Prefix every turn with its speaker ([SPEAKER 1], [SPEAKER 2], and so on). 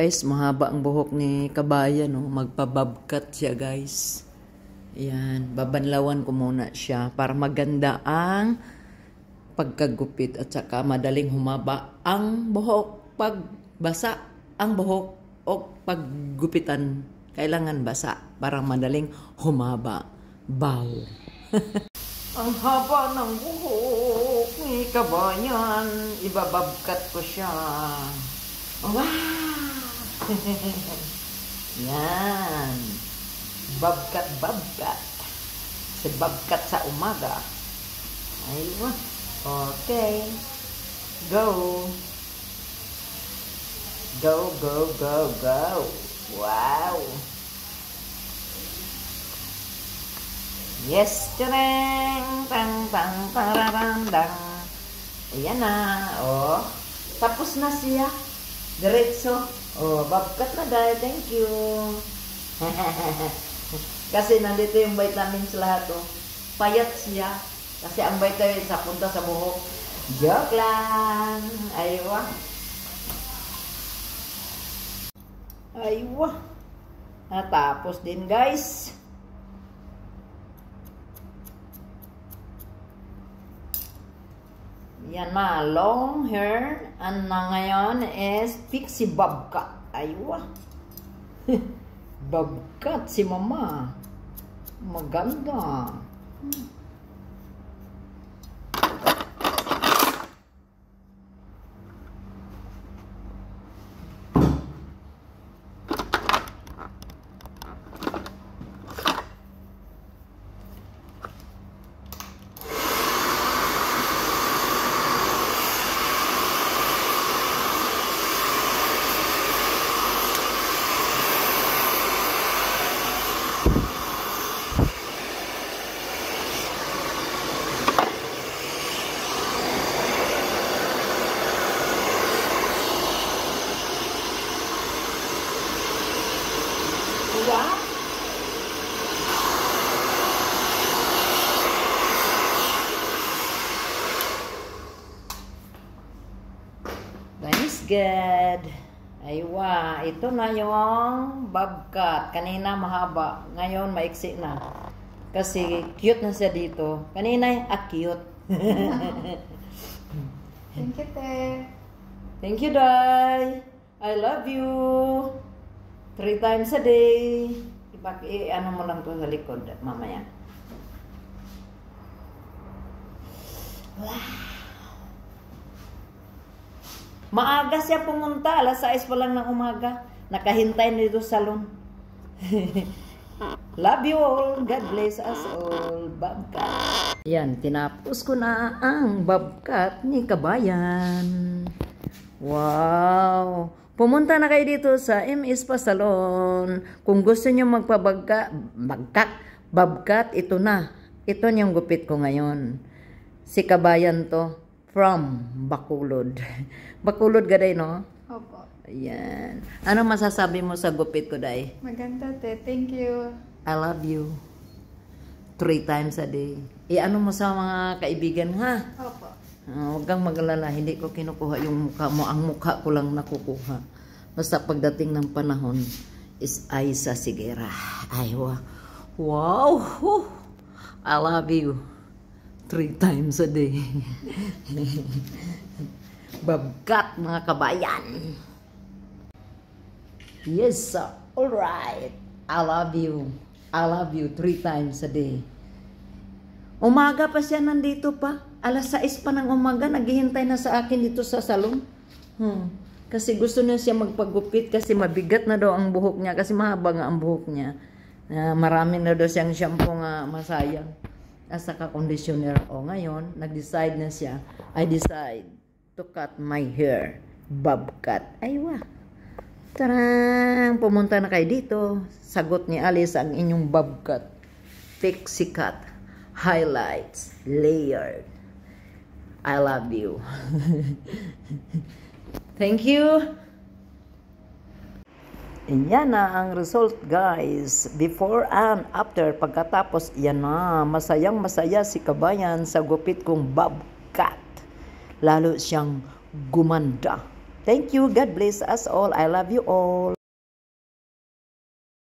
[SPEAKER 1] Guys, mahaba ang buhok ni Kabayan, no? Magpa-bobcat siya, guys. Ayan, babanlawan ko muna siya para maganda ang pagkagupit at saka madaling humaba ang buhok. Pag basa ang buhok o paggupitan, kailangan basa para madaling humaba. Bow. Ang haba ng buhok ni Kabayan, ibababkat ko siya. Wow! Yan. Babkat. Si babkat sa umaga. Ayun. Okay. Go. Go. Wow. Yes, tarang. Tang. Ayan na. Oh. Tapos na siya. Diretso. Oh, babkat na dahil. Thank you. Kasi nandito yung vitamins lahat, oh. Payat siya. Kasi ang vitamins sa punta sa buhok. Joke lang. Aywa. Natapos din, guys. Yan na, long hair. Ang na ngayon is pixie bobcat. Aywa. Bobcat si mama. Maganda. Wow. Nice, good. Aywa, ito na yung bobcat. Kanina mahaba, ngayon maiksi na. Kasi cute na siya dito. Kanina cute.
[SPEAKER 2] Thank you, Te.
[SPEAKER 1] Thank you, Day. I love you. 3 times a day. Ano mo lang to sa likod mamaya. Wow. Maaga siya pumunta. Alas 6 pa lang ng umaga. Nakahintay dito sa salon. Love you all. God bless us all. Bobcat. Yan, tinapos ko na ang bobcat ni Kabayan. Wow. Pumunta na kayo dito sa MS Spa Salon. Kung gusto nyo bobcat, ito na. Ito yung gupit ko ngayon. Si Kabayan to. From Bacolod. Bacolod ka, Day, no?
[SPEAKER 2] Opo.
[SPEAKER 1] Ayan. Ano masasabi mo sa gupit ko, Day?
[SPEAKER 2] Maganda, Te. Thank you.
[SPEAKER 1] I love you. 3 times a day. Ano mo sa mga kaibigan, ha?
[SPEAKER 2] Opo.
[SPEAKER 1] Huwag kang mag-alala, hindi ko kinukuha yung mukha mo. Ang mukha ko lang nakukuha. Basta pagdating ng panahon, is Aiza Sigera. Aywa. Wow! I love you. 3 times a day. Bobcat, mga kabayan. Yes, sir. Alright. I love you. I love you 3 times a day. Umaga pa siya nandito pa. Alas 6 pa ng umaga, naghihintay na sa akin dito sa salon. Kasi gusto niya siya magpagupit kasi mabigat na daw ang buhok niya. Kasi mahaba nga ang buhok niya. Marami na daw siyang shampoo nga masayang. At saka conditioner. O ngayon, nag-decide na siya. I decide to cut my hair. Bobcat. Aywa. Tarang! Pumunta na kayo dito. Sagot ni Alice ang inyong bobcat. Pixie cut. Highlights. Layered. I love you. Thank you. Yan na ang result, guys. Before and after. Pagkatapos, yan na. Masayang masaya si Kabayan sa gupit kong bobcat. Lalo siyang gumanda. Thank you. God bless us all. I love you all.